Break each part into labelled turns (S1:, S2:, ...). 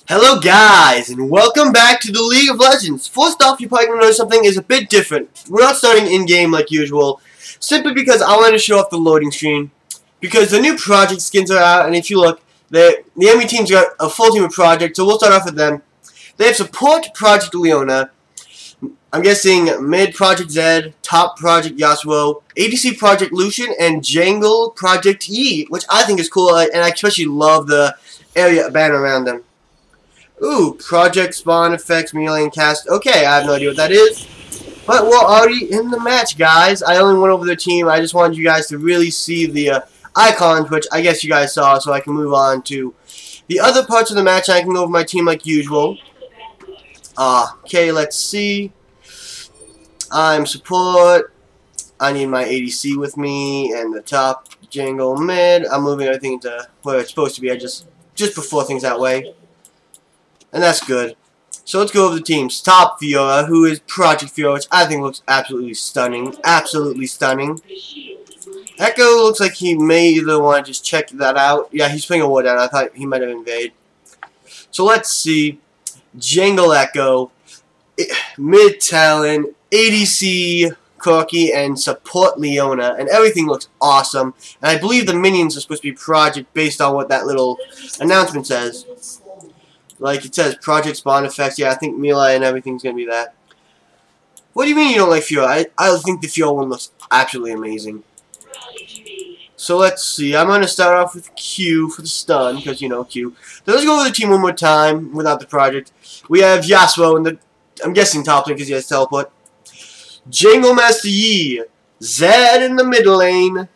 S1: Hello guys, and welcome back to the League of Legends. First off, you're probably going to notice something is a bit different. We're not starting in-game like usual, simply because I wanted to show off the loading screen. Because the new project skins are out, and if you look, the enemy team's got a full team of projects, so we'll start off with them. They have support Project Leona, I'm guessing mid Project Zed, top Project Yasuo, ADC Project Lucian, and Jungle Project Yi, which I think is cool, and I especially love the area banner around them. Ooh, Project Spawn Effects, Melee and Cast. Okay, I have no idea what that is. But we're already in the match, guys. I only went over the team. I just wanted you guys to really see the icons, which I guess you guys saw, so I can move on to the other parts of the match. I can go over my team like usual. Okay, let's see. I'm support. I need my ADC with me, and the top jungle mid. I'm moving everything into where it's supposed to be. I just before things that way. And that's good. So let's go over the teams. Top Fiora, who is Project Fiora, which I think looks absolutely stunning. Absolutely stunning. Echo looks like he may either want to just check that out. Yeah, he's putting a ward down. I thought he might have invaded. So let's see. Jungle Echo, Mid Talon, ADC Corky, and Support Leona. And everything looks awesome. And I believe the minions are supposed to be Project based on what that little announcement says. Like it says, Project Spawn Effects. Yeah, I think Melee and everything's going to be that. What do you mean you don't like Fiora? I think the Fiora one looks absolutely amazing. So let's see. I'm going to start off with Q for the stun, because, you know, Q. So let's go over the team one more time without the project. We have Yasuo in the, I'm guessing top lane because he has teleport. Jungle Master Yi. Zed in the mid lane.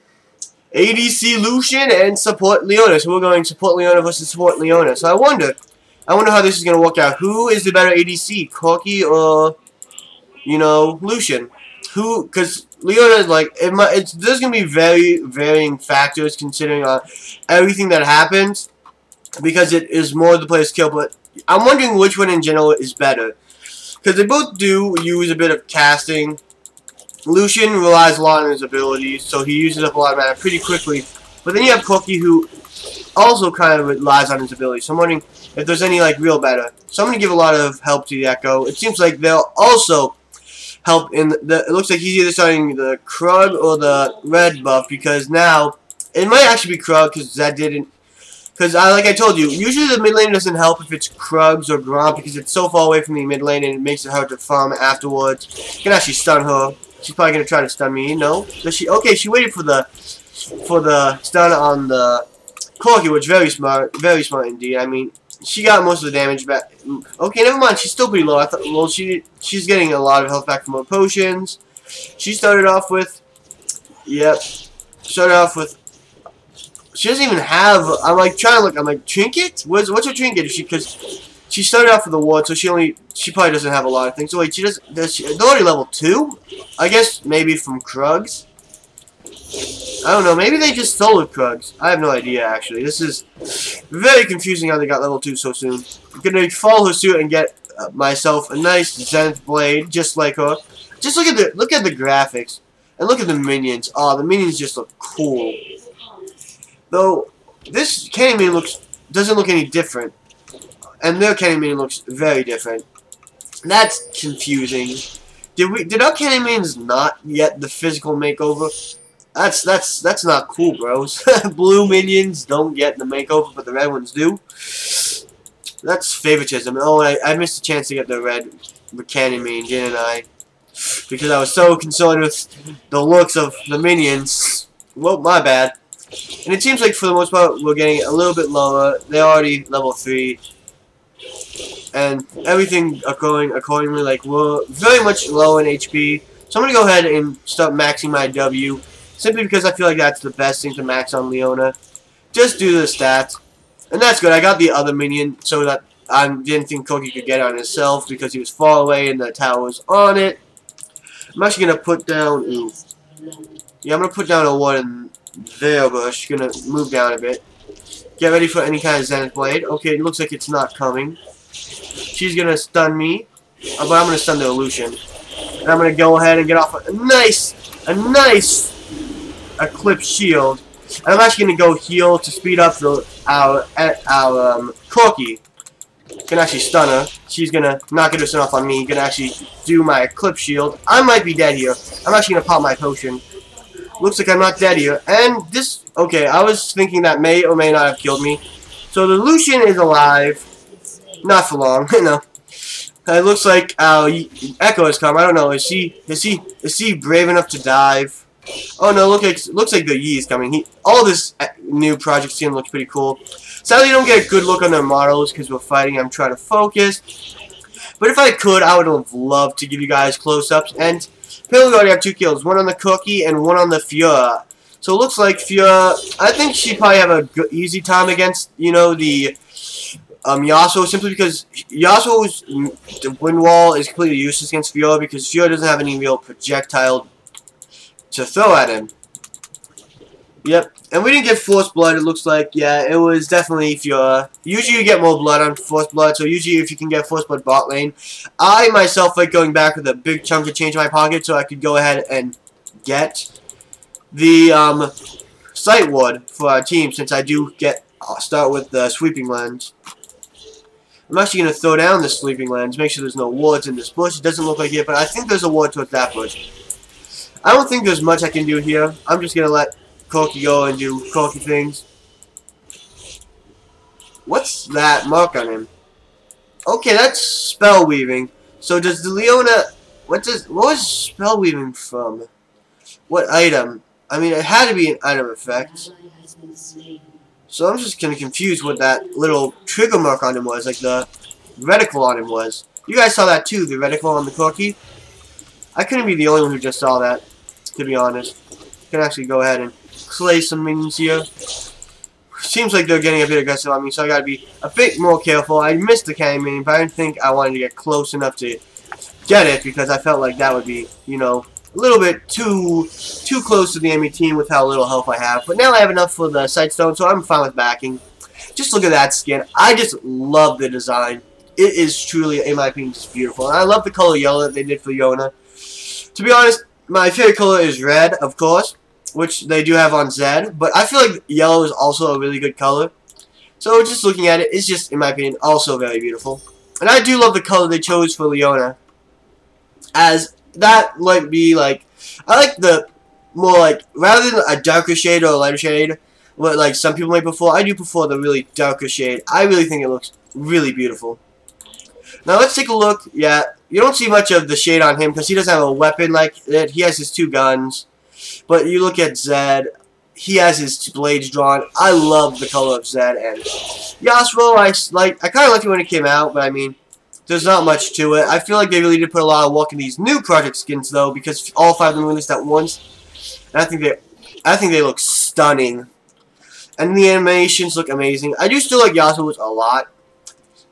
S1: ADC Lucian and Support Leona. So we're going Support Leona versus Support Leona. So I wonder how this is going to work out. Who is the better ADC? Corky or, you know, Lucian? Who, because Leona is like, there's going to be very varying factors considering everything that happens, because it is more the player's skill, but I'm wondering which one in general is better. Because they both do use a bit of casting. Lucian relies a lot on his abilities, so he uses up a lot of mana pretty quickly. But then you have Corky, who also kind of relies on his abilities. So I'm wondering if there's any like real better. So I'm going to give a lot of help to the Echo. It seems like they'll also help in the, it looks like he's either starting the Krug or the red buff, because now it might actually be Krug, because that didn't, because like I told you, usually the mid lane doesn't help if it's Krugs or Gromp, because it's so far away from the mid lane and it makes it hard to farm afterwards. You can actually stun her. She's probably going to try to stun me. No? Does she? Okay, she waited for the stun on the Corky, which very smart indeed. I mean, she got most of the damage back. Okay, never mind. She's still pretty low. I thought, well, she's getting a lot of health back from her potions. She started off with, yep. Started off with. She doesn't even have. I'm like trying to look. I'm like, trinket. What's her trinket? Because she started off with a ward, so she probably doesn't have a lot of things. So wait, she does. They're already level 2. I guess maybe from Krugs. I don't know, maybe they just stole Krugs. I have no idea, actually. This is very confusing how they got level 2 so soon. I'm gonna follow her suit and get myself a nice Zenith blade, just like her. Just look at the graphics, and look at the minions. Oh, the minions just look cool. Though this candy minion doesn't look any different, and their candy minion looks very different. That's confusing. Did our candy minions not get the physical makeover? That's not cool, bros. Blue minions don't get the makeover, but the red ones do. That's favoritism. Oh, I missed a chance to get the red cannon minion, didn't I? Because I was so concerned with the looks of the minions. Well, my bad. And it seems like for the most part we're getting a little bit lower. They're already level 3. And everything going accordingly. Like, we're very much low in HP. So I'm going to go ahead and start maxing my W. Simply because I feel like that's the best thing to max on Leona. Just do the stats. And that's good. I got the other minion so that I didn't think Corky could get it on himself because he was far away and the tower was on it. I'm actually going to put down... Ooh. Yeah, I'm going to put down a ward in there, bush. Going to move down a bit. Get ready for any kind of Zenith Blade. Okay, it looks like it's not coming. She's going to stun me. But I'm going to stun the Lucian. And I'm going to go ahead and get off a nice Eclipse Shield. And I'm actually going to go heal to speed up our Corky. Gonna actually stun her. She's gonna not get her stun off on me. Gonna actually do my Eclipse Shield. I might be dead here. I'm actually gonna pop my potion. Looks like I'm not dead here. And this... Okay, I was thinking that may or may not have killed me. So the Lucian is alive. Not for long. No. It looks like Echo has come. I don't know. Is he brave enough to dive? Oh no! Looks like the Yi is coming. All this new project scene looks pretty cool. Sadly, you don't get a good look on their models because we're fighting. I'm trying to focus. But if I could, I would have loved to give you guys close-ups. And apparently, we already have 2 kills. One on the Cookie and one on the Fiora. So it looks like Fiora. I think she'd probably have a easy time against, you know, the Yasuo, simply because Yasuo's wind wall is completely useless against Fiora because Fiora doesn't have any real projectile to throw at him. Yep, and we didn't get Force Blood, it looks like. Yeah, it was definitely Fiora. Usually you get more blood on Force Blood, so usually if you can get Force Blood bot lane. I myself like going back with a big chunk of change in my pocket so I could go ahead and get the Sight Ward for our team, since I do start with the Sweeping Lens. I'm actually going to throw down the Sleeping Lens, make sure there's no wards in this bush. It doesn't look like it, but I think there's a ward towards that bush. I don't think there's much I can do here. I'm just going to let Corky go and do Corky things. What's that mark on him? Okay, that's spell weaving. So does the Leona... What was spell weaving from? What item? I mean, it had to be an item effect. So I'm just kind of confused what that little trigger mark on him was, like the reticle on him was. You guys saw that too, the reticle on the Corky? I couldn't be the only one who just saw that, to be honest. Can actually go ahead and play some minions here. Seems like they're getting a bit aggressive on me, so I gotta be a bit more careful. I missed the cannon minion, but I didn't think I wanted to get close enough to get it, because I felt like that would be, you know, a little bit too close to the enemy team with how little health I have. But now I have enough for the Sightstone, so I'm fine with backing. Just look at that skin. I just love the design. It is truly, in my opinion, just beautiful. And I love the color yellow that they did for Leona. To be honest, my favorite color is red, of course, which they do have on Zed. But I feel like yellow is also a really good color. So just looking at it, it's just, in my opinion, also very beautiful. And I do love the color they chose for Leona, as that might be like, I like the more like, rather than a darker shade or a lighter shade, what like some people might prefer, I do prefer the really darker shade. I really think it looks really beautiful. Now let's take a look. Yeah, you don't see much of the shade on him because he doesn't have a weapon like it. He has his 2 guns. But you look at Zed, he has his blades drawn. I love the color of Zed. And Yasuo, I kind of liked it when it came out, but I mean, there's not much to it. I feel like they really did put a lot of work in these new project skins, though, because all 5 of them released at once. And I think they look stunning. And the animations look amazing. I do still like Yasuo's a lot,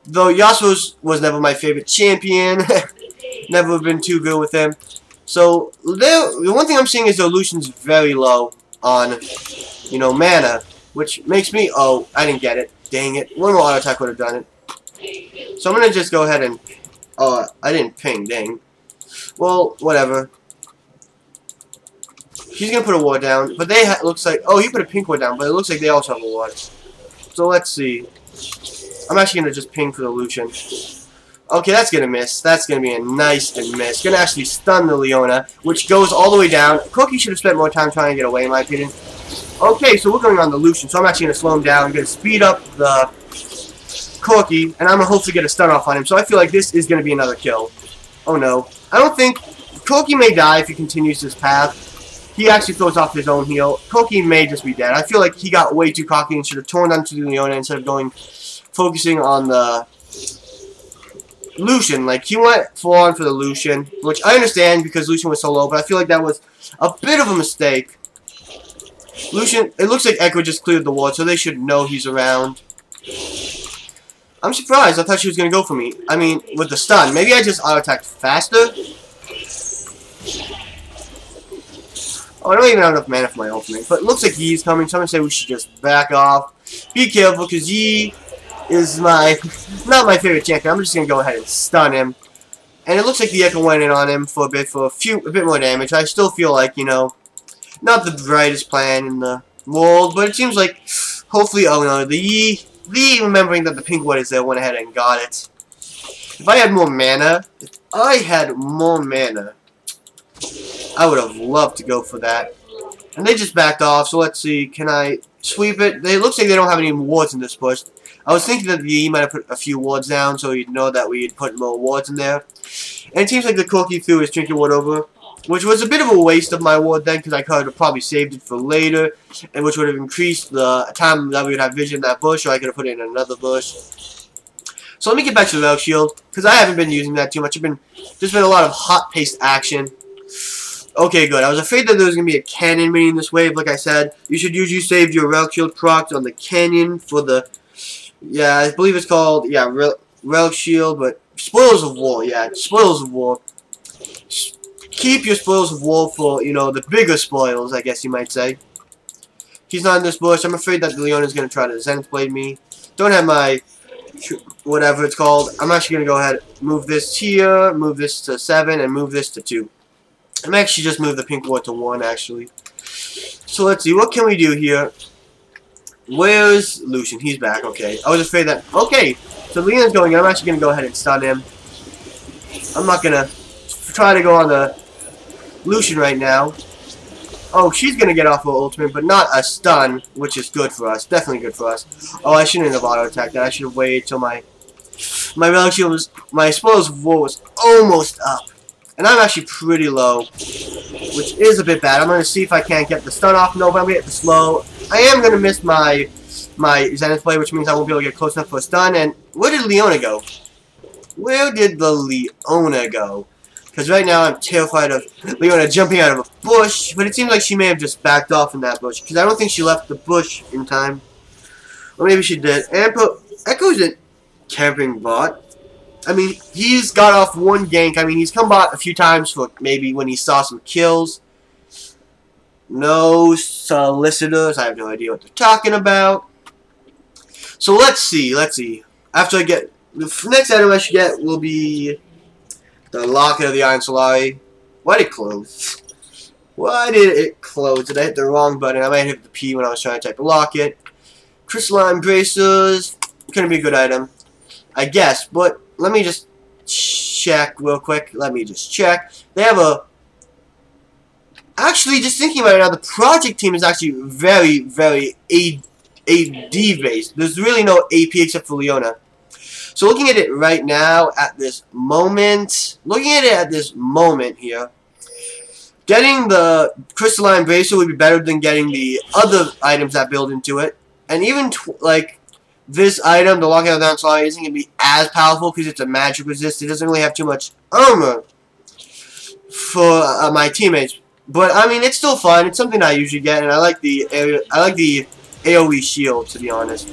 S1: though Yasuo's was never my favorite champion. Never been too good with him. So the one thing I'm seeing is the Lucian's very low on, you know, mana, which makes me... Oh, I didn't get it. Dang it. One more auto attack would have done it. So I'm going to just go ahead and... Oh, I didn't ping, dang. Well, whatever. He's going to put a ward down, but they looks like... Oh, he put a pink ward down, but it looks like they also have a ward. So let's see. I'm actually going to just ping for the Lucian. Okay, that's going to miss. That's going to be a nice miss. Going to actually stun the Leona, which goes all the way down. Cookie should have spent more time trying to get away, in my opinion. Okay, so we're going on the Lucian, so I'm actually going to slow him down. I'm going to speed up the Corky, and I'm going to hopefully get a stun off on him. So I feel like this is going to be another kill. Oh no. I don't think... Corky may die if he continues this path. He actually throws off his own heal. Corky may just be dead. I feel like he got way too cocky and should have torn onto the Leona instead of focusing on the Lucian. Like, he went full on for the Lucian, which I understand because Lucian was so low, but I feel like that was a bit of a mistake. Lucian, it looks like Echo just cleared the ward, so they should know he's around. I'm surprised. I thought she was going to go for me. I mean, with the stun. Maybe I just auto-attacked faster? Oh, I don't even have enough mana for my ultimate. But it looks like Yi's coming, so I'm going to say we should just back off. Be careful, because Yi is not my favorite champion. I'm just going to go ahead and stun him. And it looks like the Echo went in on him for a bit more damage. I still feel like, you know, not the brightest plan in the world, but it seems like, hopefully, oh no, the Yi remembering that the pink ward is there, went ahead and got it. If I had more mana, I would have loved to go for that. And they just backed off, so let's see, can I sweep it? It looks like they don't have any wards in this push. I was thinking that the might have put a few wards down, so you'd know that we'd put more wards in there. And it seems like the Corky threw his Trinket Ward over, which was a bit of a waste of my ward then, because I could have probably saved it for later, and which would have increased the time that we would have vision in that bush, or I could have put it in another bush. So let me get back to the Relic Shield, because I haven't been using that too much. There's been a lot of hot-paced action. Okay, good. I was afraid that there was going to be a cannon mini in this wave, like I said. You should usually save your Relic Shield procs on the canyon for the... Yeah, I believe it's called... Yeah, Relic Shield, but... Spoils of War, yeah. Spoils of War. Keep your Spoils of War for, you know, the bigger spoils, I guess you might say. He's not in this bush. I'm afraid that Leona's going to try to Zenith Blade me. Don't have my... whatever it's called. I'm actually going to go ahead and move this here, move this to 7, and move this to 2. I'm actually just moved the pink ward to 1, actually. So let's see, what can we do here? Where's Lucian? He's back, okay. I was afraid that... Okay, so Leon's going in. I'm actually going to go ahead and stun him. I'm not going to try to go on the Lucian right now. Oh, she's going to get off her ultimate, but not a stun, which is good for us. Definitely good for us. Oh, I shouldn't have auto-attacked that. I should have waited till my Relic Shield was... My Spoils of War was almost up. And I'm actually pretty low, which is a bit bad. I'm going to see if I can't get the stun off. No, but I'm going to get the slow. I am going to miss my Zenith Blade, which means I won't be able to get close enough for a stun. And where did Leona go? Where did the Leona go? Because right now I'm terrified of Leona jumping out of a bush. But it seems like she may have just backed off in that bush. Because I don't think she left the bush in time. Or maybe she did. And Echo isn't camping bot. I mean, he's got off one gank. I mean, he's come bot a few times for maybe when he saw some kills. No solicitors. I have no idea what they're talking about. So let's see. Let's see. After I get... The next item I should get will be the Locket of the Iron Solari. Why did it close? Why did it close? Did I hit the wrong button? I might have hit the P when I was trying to type the Locket. Crystalline Bracers. Gonna be a good item, I guess. But let me just check real quick. Let me just check. They have a... Actually, just thinking about it now, the project team is actually very, very AD based. There's really no AP except for Leona. So looking at it right now, at this moment, here, getting the Crystalline Bracer would be better than getting the other items that build into it. And even, like, this item, the Lockout of the Iron Solari, isn't going to be as powerful because it's a magic resist. It doesn't really have too much armor for my teammates. But, I mean, it's still fun. It's something I usually get, and I like the AoE shield, to be honest.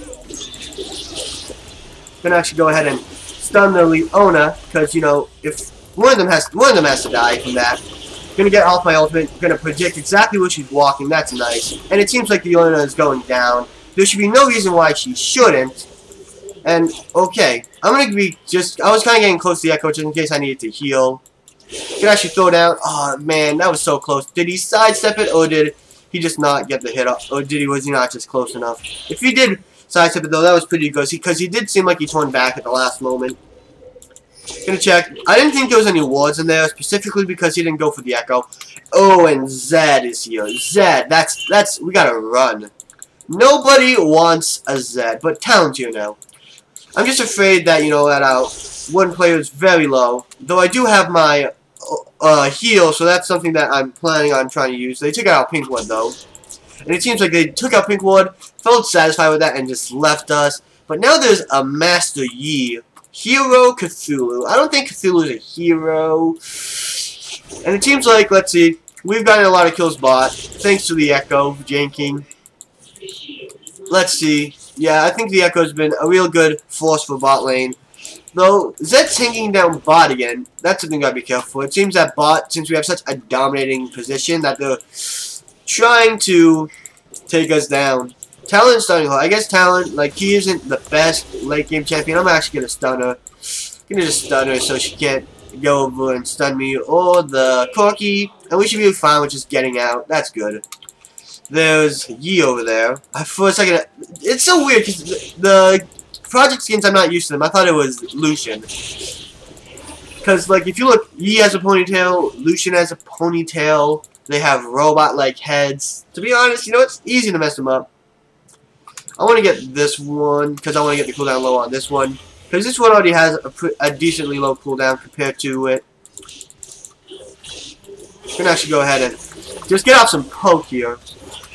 S1: I'm going to actually go ahead and stun the Leona, because, you know, if one of them has to die from that. Going to get off my ultimate, going to predict exactly where she's walking. That's nice. And it seems like the Leona is going down. There should be no reason why she shouldn't. And, okay. I'm going to be just... I was kind of getting close to the Echo just in case I needed to heal. Can actually throw down... Oh, man, that was so close. Did he sidestep it, or did he just not get the hit up? Or was he not just close enough? If he did sidestep it, though, that was pretty good. Because he did seem like he turned back at the last moment. Gonna check. I didn't think there was any wards in there, specifically because he didn't go for the Echo. Oh, and Zed is here. Zed, that's... We gotta run. Nobody wants a Zed, but Talon's here now. I'm just afraid that, you know, that one player is very low. Though I do have my heal, so that's something that I'm planning on trying to use. They took out Pinkwood, though. And it seems like they took out Pinkwood, felt satisfied with that, and just left us. But now there's a Master Yi. Hero Cthulhu. I don't think Cthulhu is a hero. And it seems like, let's see, we've gotten a lot of kills bot, thanks to the Echo janking. Let's see. Yeah, I think the Echo's been a real good force for bot lane. Though, Zed's taking down bot again. That's something you gotta be careful for. It seems that bot, since we have such a dominating position, that they're trying to take us down. Talon's stunning her. I guess Talon, like, he isn't the best late game champion. I'm actually gonna stun her. I'm gonna just stun her so she can't go over and stun me or the Corky. And we should be fine with just getting out. That's good. There's Yi over there. For a second, it's so weird because the project skins, I'm not used to them. I thought it was Lucian. Because, like, if you look, Yi has a ponytail, Lucian has a ponytail, they have robot-like heads. To be honest, you know, it's easy to mess them up. I want to get this one, because I want to get the cooldown low on this one. Because this one already has a decently low cooldown compared to it. I'm going to actually go ahead and just get off some poke here.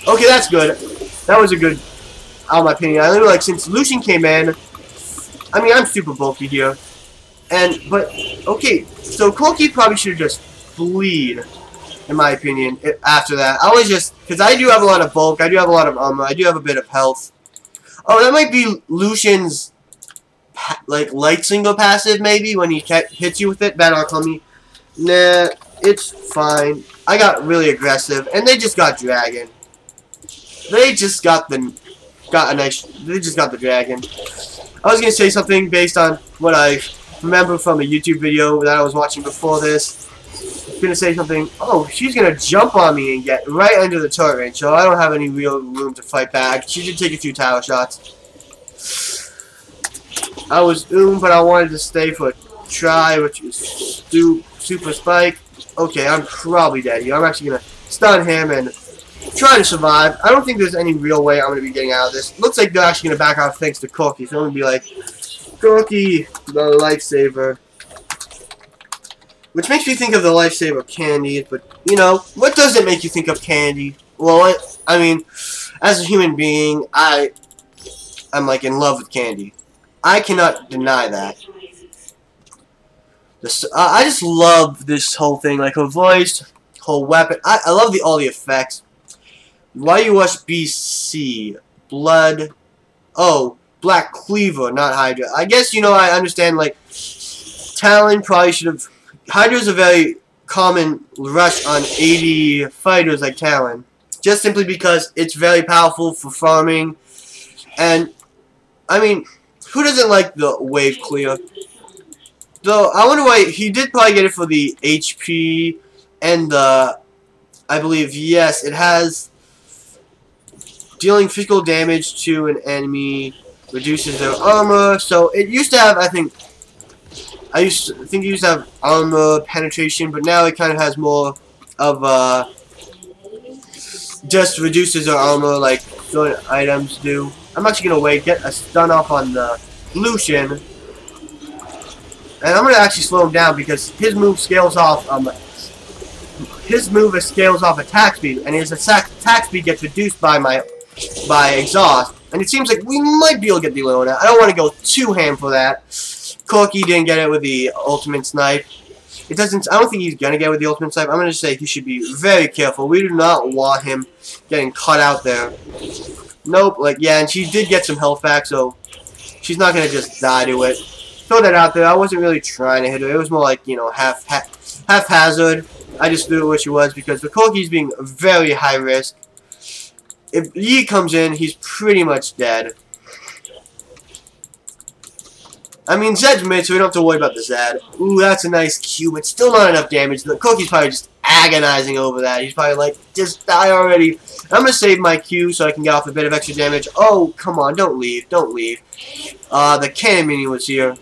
S1: Okay, that's good. That was a good, out of my opinion. I literally, like, since Lucian came in, I mean, I'm super bulky here. But, okay, so Corky probably should just bleed, in my opinion, after that. I was just, because I do have a lot of bulk, I do have a lot of armor, I do have a bit of health. Oh, that might be Lucian's, like, light single passive, maybe, when he hits you with it. Bad luck on me. Nah, it's fine. I got really aggressive, and they just got Dragon. They just got the Dragon. I was gonna say something based on what I remember from a YouTube video that I was watching before this. I was gonna say something. Oh, she's gonna jump on me and get right under the turret range, so I don't have any real room to fight back. She did take a few tower shots. I was but I wanted to stay for a try, which is super spike. Okay, I'm probably dead here. I'm actually gonna stun him and try to survive. I don't think there's any real way I'm gonna be getting out of this. Looks like they're actually gonna back out thanks to Corky, so I'm gonna be like, Corky, the lifesaver. Which makes me think of the lifesaver candy, but, you know, what does it make you think of candy? Well, I mean, as a human being, I'm like in love with candy. I cannot deny that. I just love this whole thing, like her voice, whole weapon. I love all the effects. YUSBC, blood, oh, Black Cleaver, not Hydra. I guess, you know, I understand, like, Talon probably should have... Hydra's a very common rush on 80 fighters like Talon. Just simply because it's very powerful for farming. And, I mean, who doesn't like the wave clear? Though, I wonder why... He did probably get it for the HP and the... I believe, yes, it has... Dealing physical damage to an enemy reduces their armor. So it used to have, I think it used to have armor penetration, but now it kind of has more of just reduces their armor like certain items do. I'm actually gonna get a stun off on the Lucian, and I'm gonna actually slow him down because his move scales off. Scales off attack speed, and his attack speed gets reduced by exhaust, and it seems like we might be able to get the Leona. I don't want to go too ham for that. Corky didn't get it with the ultimate snipe. I don't think he's gonna get it with the ultimate snipe. I'm gonna say he should be very careful. We do not want him getting caught out there. Nope, like, yeah, and she did get some health back, so she's not gonna just die to it. Throw that out there. I wasn't really trying to hit her. It was more like, you know, haphazard. I just threw it where she was because the Corky's being very high risk. If Yi comes in, he's pretty much dead. I mean, Zed's mid, so we don't have to worry about the Zed. Ooh, that's a nice Q, but still not enough damage. The Corky's probably just agonizing over that. He's probably like, just die already. I'm going to save my Q so I can get off a bit of extra damage. Oh, come on, don't leave, don't leave. The cannon minion was here.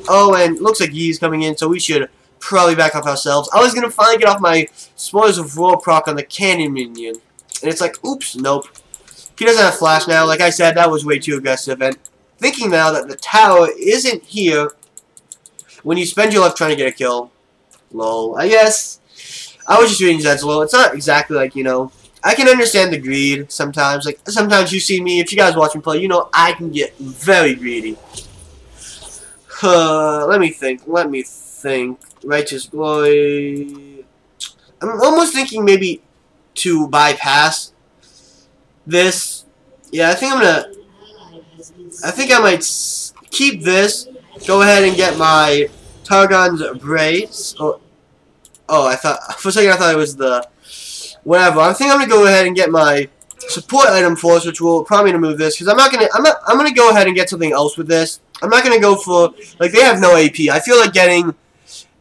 S1: Oh, and looks like Yi's coming in, so we should probably back off ourselves. I was going to finally get off my Spoilers of War proc on the cannon minion. And it's like, oops, nope. He doesn't have flash now. Like I said, that was way too aggressive. And thinking now that the tower isn't here when you spend your life trying to get a kill. Lol. I guess I was just reading Zed's lol. It's not exactly like, you know, I can understand the greed sometimes. Like, sometimes you see me, if you guys watch me play, you know I can get very greedy. Let me think. Righteous Glory. I'm almost thinking maybe to bypass this. Yeah, I think I might keep this, go ahead and get my Targon's Brace, oh, I thought, for a second I thought it was the, whatever. I think I'm gonna go ahead and get my support item force, which will prompt me to move this, because I'm gonna go ahead and get something else with this. I'm not gonna go for, like, they have no AP. I feel like getting,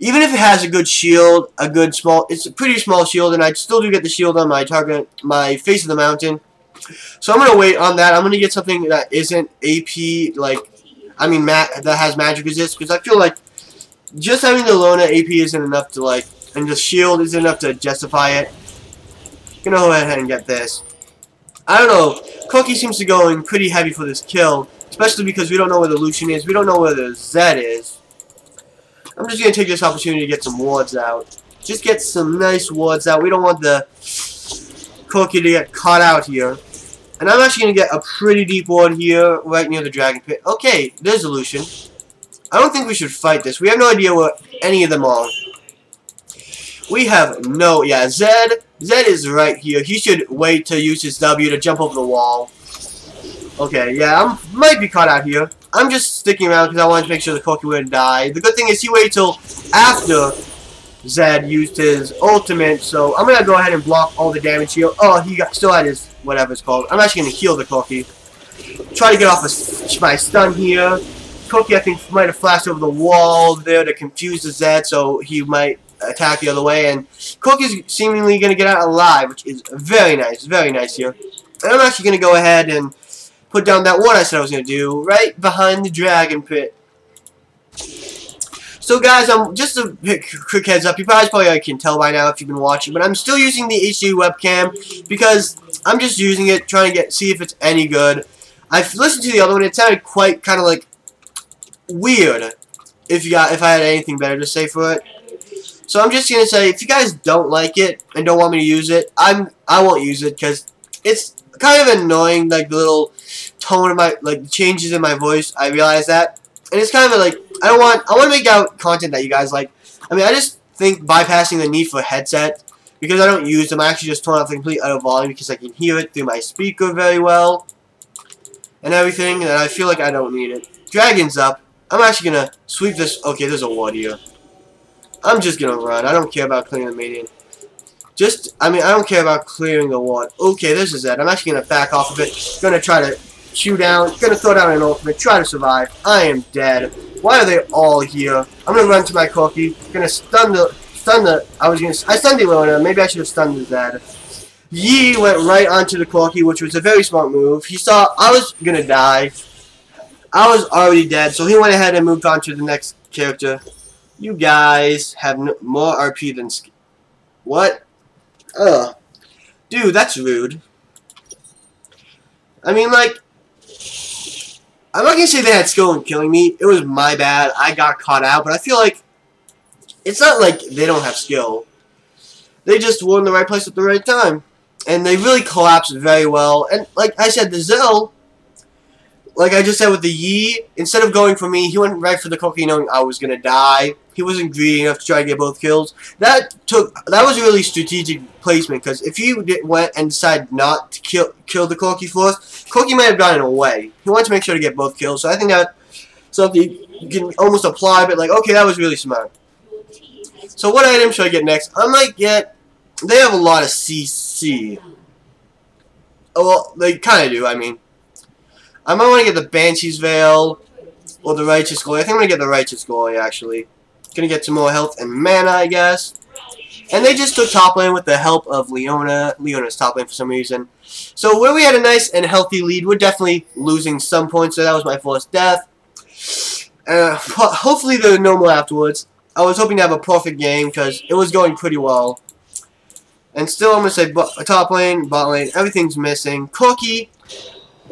S1: Even if it has a good shield, it's a pretty small shield, and I still do get the shield on my target, my face of the mountain. So I'm gonna wait on that. I'm gonna get something that isn't AP, that has magic resist, because I feel like just having the Leona AP isn't enough to and the shield isn't enough to justify it. I'm gonna go ahead and get this. I don't know. Cookie seems to go in pretty heavy for this kill, especially because we don't know where the Lucian is. We don't know where the Zed is. I'm just going to take this opportunity to get some wards out. Just get some nice wards out. We don't want the Cookie to get caught out here. And I'm actually going to get a pretty deep ward here, right near the Dragon Pit. Okay, there's a Lucian. I don't think we should fight this. We have no idea where any of them are. We have no... Yeah, Zed is right here. He should wait to use his W to jump over the wall. Okay, yeah, I might be caught out here. I'm just sticking around because I wanted to make sure the Cookie wouldn't die. The good thing is he waited till after Zed used his ultimate, so I'm going to go ahead and block all the damage here. Oh, he still had his whatever it's called. I'm actually going to heal the Cookie. Try to get off my stun here. Cookie, I think, might have flashed over the wall there to confuse the Zed, so he might attack the other way. And Cookie's seemingly going to get out alive, which is very nice here. And I'm actually going to go ahead and put down that one I said I was going to do, right behind the Dragon Pit. So guys, just a quick heads up, you probably can tell by now if you've been watching, but I'm still using the HD webcam because I'm just using it, trying to see if it's any good. I've listened to the other one, it sounded quite kind of like weird if I had anything better to say for it. So I'm just going to say, if you guys don't like it and don't want me to use it, I won't use it because it's kind of annoying, like the little tone of my, changes in my voice. I realize that, and it's kind of like I want to make out content that you guys like. I mean, I just think bypassing the need for a headset because I don't use them. I actually just turn off the complete auto volume because I can hear it through my speaker very well and everything, and I feel like I don't need it. Dragon's up. I'm actually gonna sweep this. Okay, there's a ward here. I'm just gonna run. I don't care about clearing the median. I don't care about clearing the ward. Okay, this is it. I'm actually going to back off of it. Going to try to chew down. Going to throw down an ultimate. Try to survive. I am dead. Why are they all here? I'm going to run to my Cookie. Going to stun the... I stunned the Leona. Maybe I should have stunned the Zed. Yi went right onto the Cookie, which was a very smart move. He saw I was going to die. I was already dead, so he went ahead and moved on to the next character. You guys have more RP than... What? Ugh. Dude, that's rude. I mean, I'm not gonna say they had skill in killing me. It was my bad. I got caught out, but I feel like it's not like they don't have skill. They just were in the right place at the right time. And they really collapsed very well. And like I said, the Zell, like I just said with the Yi, instead of going for me, he went right for the Cookie knowing I was gonna die. He wasn't greedy enough to try to get both kills. That was really strategic placement, because if he went and decided not to kill the Cookie first, Cookie might have gotten away. He wanted to make sure to get both kills, so I think that's something you can almost apply, but okay, that was really smart. So what item should I get next? I might get... They have a lot of CC. Oh, well, they kind of do, I mean. I might want to get the Banshee's Veil or the Righteous Glory. I think I'm going to get the Righteous Glory, actually. Going to get some more health and mana, I guess. And they just took top lane with the help of Leona. Leona's top lane for some reason. So where we had a nice and healthy lead, we're definitely losing some points. So that was my first death. Hopefully there are no more afterwards. I was hoping to have a perfect game because it was going pretty well. And still, I'm going to say top lane, bot lane, everything's missing. Cookie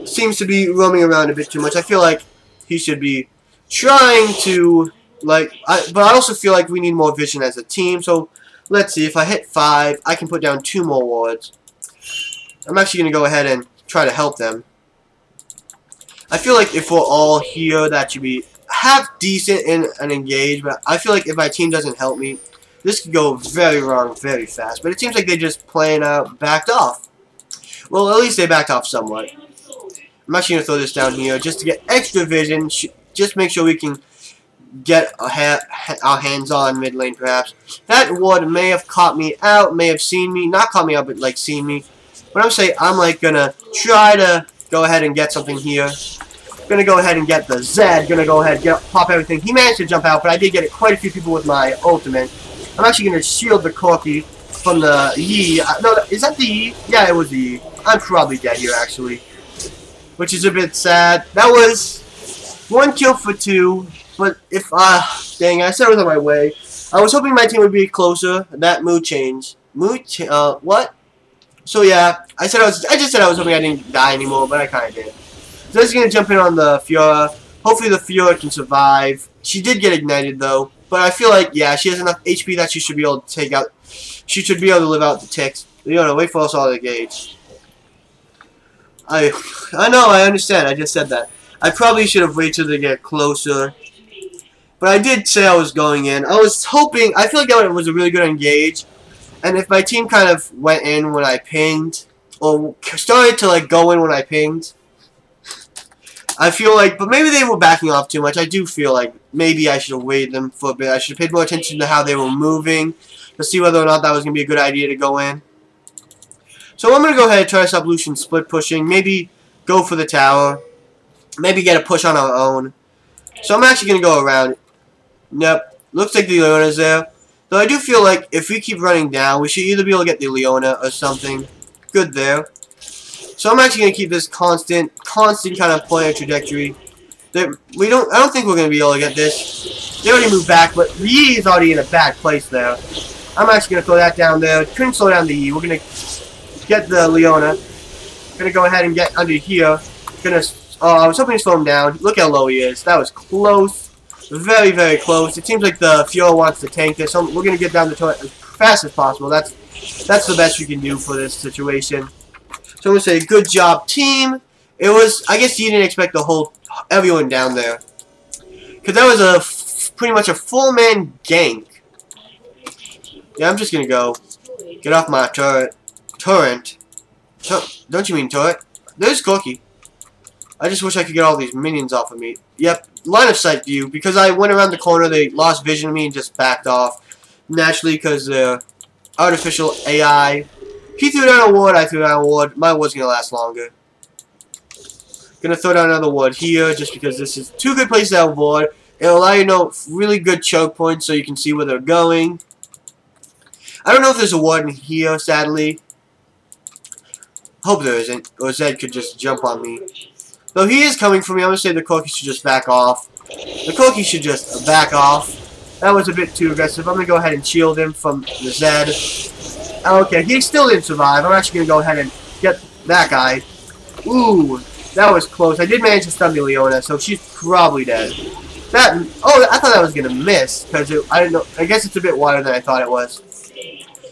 S1: seems to be roaming around a bit too much. I feel like he should be trying to, but I also feel like we need more vision as a team. So let's see, if I hit 5, I can put down 2 more wards. I'm actually going to go ahead and try to help them. I feel like if we're all here, that should be half decent and engaged. But I feel like if my team doesn't help me, this could go very wrong very fast. But it seems like they just backed off. Well, at least they backed off somewhat. I'm actually going to throw this down here just to get extra vision. Just make sure we can get our hands on mid lane, perhaps. That ward may have caught me out, may have seen me. Not caught me out, but seen me. But I'm saying I'm going to try to go ahead and get something here. Gonna go ahead and get the Zed. Gonna go ahead and pop everything. He managed to jump out, but I did get quite a few people with my ultimate. I'm actually gonna shield the Corky from the Yi. No, is that the Yi? Yeah, it was the Yi. I'm probably dead here, actually. Which is a bit sad. That was 1 kill for 2. But if, dang, I said it was on my way. I was hoping my team would be closer. That mood changed. What? So yeah, I just said I was hoping I didn't die anymore, but I kind of did. So I'm just gonna jump in on the Fiora. Hopefully the Fiora can survive. She did get ignited though, but I feel like yeah, she has enough HP that she should be able to take out. She should be able to live out the ticks. Leona, wait for us all to engage. I know, I understand. I just said that. I probably should have waited to get closer. But I did say I was going in. I was hoping. I feel like that was a really good engage. And if my team kind of went in when I pinged, or started to like go in when I pinged, I feel like, but maybe they were backing off too much. I do feel like maybe I should have waited them for a bit. I should have paid more attention to how they were moving to see whether or not that was going to be a good idea to go in. So I'm going to go ahead and try to stop Lucian split pushing. Maybe go for the tower. Maybe get a push on our own. So I'm actually going to go around. Yep. Looks like the Leona's there. Though I do feel like if we keep running down, we should either be able to get the Leona or something. Good there. So I'm actually going to keep this constant kind of point trajectory. I don't think we're going to be able to get this. They already moved back, but the Yi is already in a bad place there. I'm actually going to throw that down there. Couldn't slow down the Yi. We're going to get the Leona. Going to go ahead and get under here. I was hoping to slow him down. Look how low he is. That was close. Very, very close. It seems like the Fiora wants to tank this. So we're going to get down the turret as fast as possible. That's the best we can do for this situation. So I'm going to say, good job, team. It was, I guess you didn't expect everyone down there. Because that was pretty much a full-man gank. Yeah, I'm just going to go. Get off my turret. Don't you mean turret? There's Cookie. I just wish I could get all these minions off of me. Yep, line of sight view. Because I went around the corner, they lost vision of me and just backed off. Naturally, because they're artificial AI. He threw down a ward, I threw down a ward. My ward's going to last longer. Gonna throw down another ward here, just because this is two good places to have a ward. It'll allow you to know really good choke points so you can see where they're going. I don't know if there's a ward in here, sadly. Hope there isn't, or Zed could just jump on me. Though he is coming for me, I'm going to say the Corky should just back off. The Corky should just back off. That was a bit too aggressive. I'm going to go ahead and shield him from the Zed. Okay, he still didn't survive. I'm actually going to go ahead and get that guy. Ooh, that was close. I did manage to stun the Leona, so she's probably dead. Oh, I thought that was going to miss, because I didn't know. I guess it's a bit wider than I thought it was.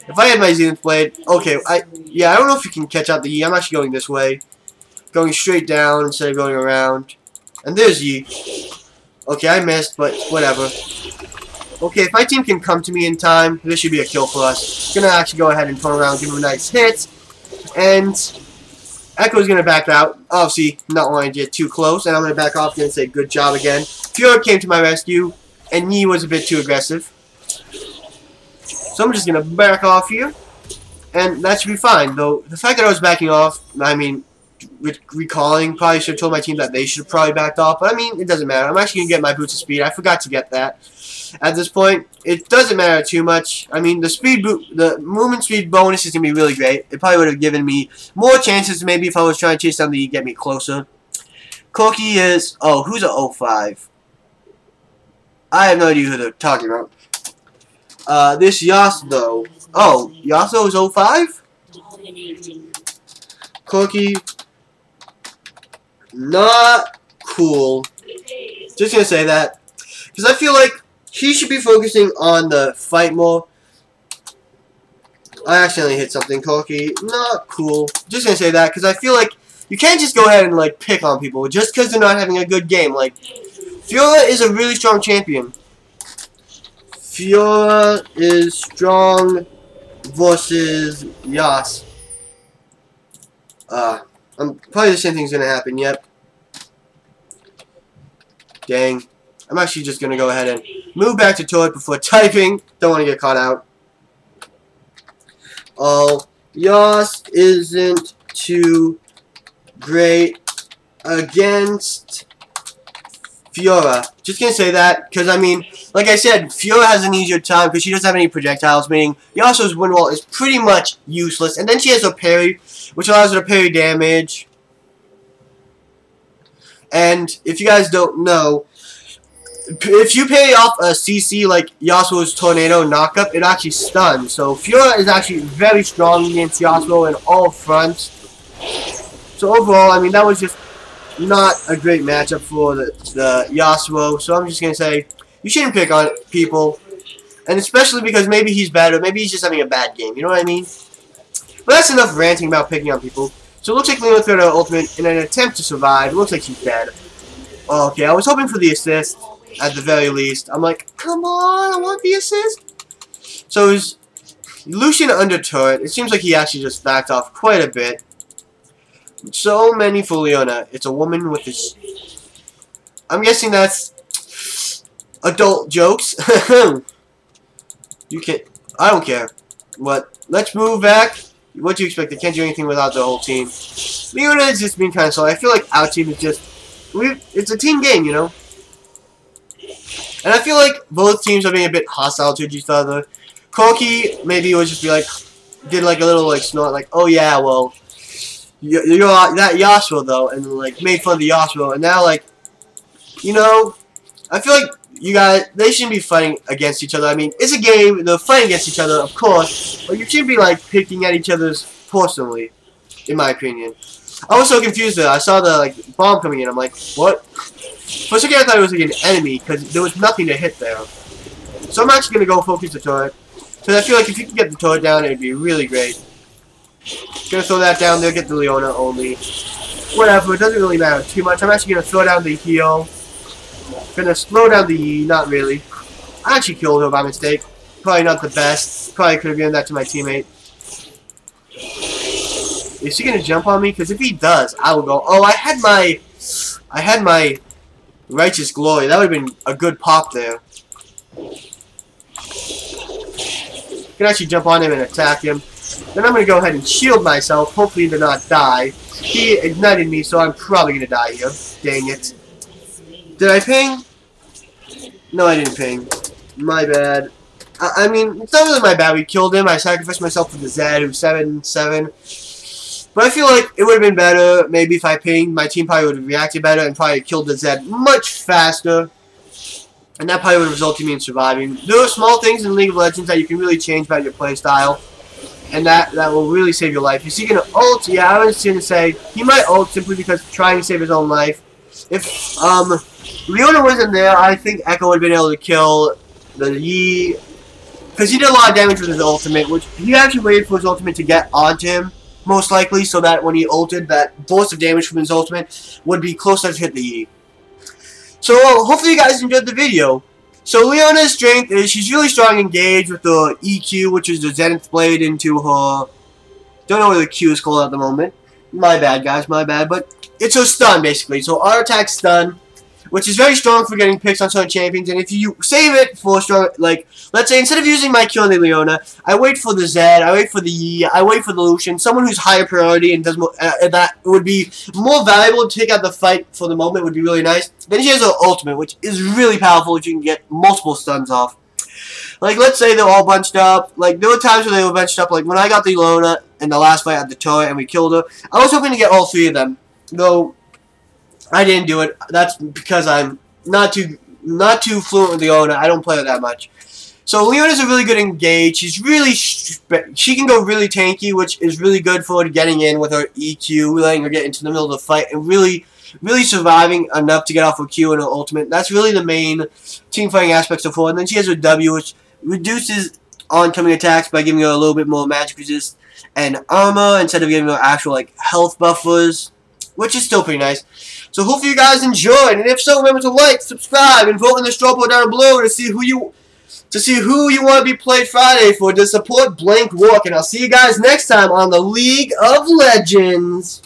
S1: If I had my Zenith Blade, okay, I don't know if you can catch out the Yi. I'm actually going this way. Going straight down instead of going around. And there's Yi. Okay, I missed, but whatever. Okay, if my team can come to me in time, this should be a kill for us. Gonna actually go ahead and turn around, give him a nice hit. And Echo's gonna back out. Obviously, not wanting to get too close. And I'm gonna back off and say good job again. Fiora came to my rescue, and Yi was a bit too aggressive. So I'm just going to back off here, and that should be fine. Though, the fact that I was backing off, I mean, recalling, probably should have told my team that they should have probably backed off, but I mean, it doesn't matter. I'm actually going to get my boots of speed. I forgot to get that. At this point, it doesn't matter too much. I mean, the movement speed bonus is going to be really great. It probably would have given me more chances, maybe if I was trying to chase down the get me closer. Corky is, oh, who's a 05? I have no idea who they're talking about. This Yas though. Oh, Yaso is 05? Corky. Not cool. Just gonna say that. Because I feel like he should be focusing on the fight more. I accidentally hit something, Corky. Not cool. Just gonna say that because I feel like you can't just go ahead and like pick on people just because they're not having a good game. Like, Fiora is a really strong champion. Fiora is strong versus Yas. Probably the same thing's gonna happen. Yep. Dang. I'm actually just gonna go ahead and move back to turret before typing. Don't want to get caught out. Oh, Yas isn't too great against Fiora. Just gonna say that, because, I mean, like I said, Fiora has an easier time because she doesn't have any projectiles, meaning Yasuo's wind wall is pretty much useless. And then she has her parry, which allows her to parry damage. And if you guys don't know, if you parry off a CC like Yasuo's Tornado knockup, it actually stuns. So Fiora is actually very strong against Yasuo in all fronts. So overall, I mean, that was just not a great matchup for the Yasuo. So I'm just going to say, you shouldn't pick on people. And especially because maybe he's bad, or maybe he's just having a bad game. You know what I mean? But that's enough ranting about picking on people. So it looks like Leona threw her ultimate in an attempt to survive. It looks like she's dead. Okay, I was hoping for the assist, at the very least. I'm like, come on, I want the assist. So is Lucian under turret. It seems like he actually just backed off quite a bit. So many for Leona. It's a woman with this. I'm guessing that's adult jokes. You can't. I don't care. What? Let's move back. What do you expect? They can't do anything without the whole team. Leona is just being kind of slow. I feel like our team is just. It's a team game, you know. And I feel like both teams are being a bit hostile to each other. Corky maybe would just be like, did like a little like snort, like, oh yeah, well. You're that Yasuo though, and like made fun of the Yasuo, and now like, you know, I feel like you guys, they shouldn't be fighting against each other. I mean, it's a game, they're fighting against each other, of course, but you shouldn't be like picking at each other's personally, in my opinion. I was so confused there. I saw the like bomb coming in. I'm like, what? For a second I thought it was like an enemy because there was nothing to hit there. So I'm actually gonna go focus the turret because I feel like if you can get the turret down, it'd be really great. Gonna throw that down there, get the Leona only. Whatever, it doesn't really matter too much. I'm actually gonna throw down the heal. Gonna slow down the Yi, not really. I actually killed her by mistake. Probably not the best. Probably could have given that to my teammate. Is he gonna jump on me? Because if he does, I will go. Oh, I had my Righteous Glory. That would have been a good pop there. Can actually jump on him and attack him. Then I'm going to go ahead and shield myself, hopefully to not die. He ignited me, so I'm probably going to die here. Dang it. Did I ping? No, I didn't ping. My bad. I mean, it's not really my bad. We killed him. I sacrificed myself for the Zed, who's 7-7. But I feel like it would have been better, maybe if I pinged. My team probably would have reacted better and probably killed the Zed much faster. And that probably would have resulted in me in surviving. There are small things in League of Legends that you can really change about your playstyle. And that will really save your life. Is he going to ult? Yeah, I was going to say, he might ult simply because trying to save his own life. If Leona wasn't there, I think Echo would have been able to kill the Yi. Because he did a lot of damage with his ultimate, which he actually waited for his ultimate to get onto him, most likely, so that when he ulted, that burst of damage from his ultimate would be closer to hit the Yi. So, hopefully you guys enjoyed the video. So Leona's strength is she's really strong engaged with the EQ, which is the Zenith Blade into her. Don't know what the Q is called at the moment. My bad, guys, my bad. But it's her stun, basically. So our attack stun, which is very strong for getting picks on certain champions. And if you save it for strong, like, let's say instead of using my Q on the Leona, I wait for the Zed, I wait for the Yi, I wait for the Lucian, someone who's higher priority and does more, that would be more valuable to take out the fight for the moment, would be really nice. Then she has her ultimate, which is really powerful, which you can get multiple stuns off. Like, let's say they're all bunched up. Like, there were times where they were bunched up. Like, when I got the Leona in the last fight at the turret and we killed her, I was hoping to get all three of them. Though, I didn't do it. That's because I'm not too fluent with Leona. I don't play her that much. So Leona's a really good engage. She's really she can go really tanky, which is really good for her getting in with her EQ, letting her get into the middle of the fight, and really surviving enough to get off her Q and her ultimate. That's really the main team fighting aspects of her. And then she has her W, which reduces oncoming attacks by giving her a little bit more magic resist and armor instead of giving her actual like health buffers, which is still pretty nice. So hopefully you guys enjoyed, and if so, remember to like, subscribe, and vote in the straw poll down below to see who you want to be played Friday for to support Blank Work. And I'll see you guys next time on the League of Legends.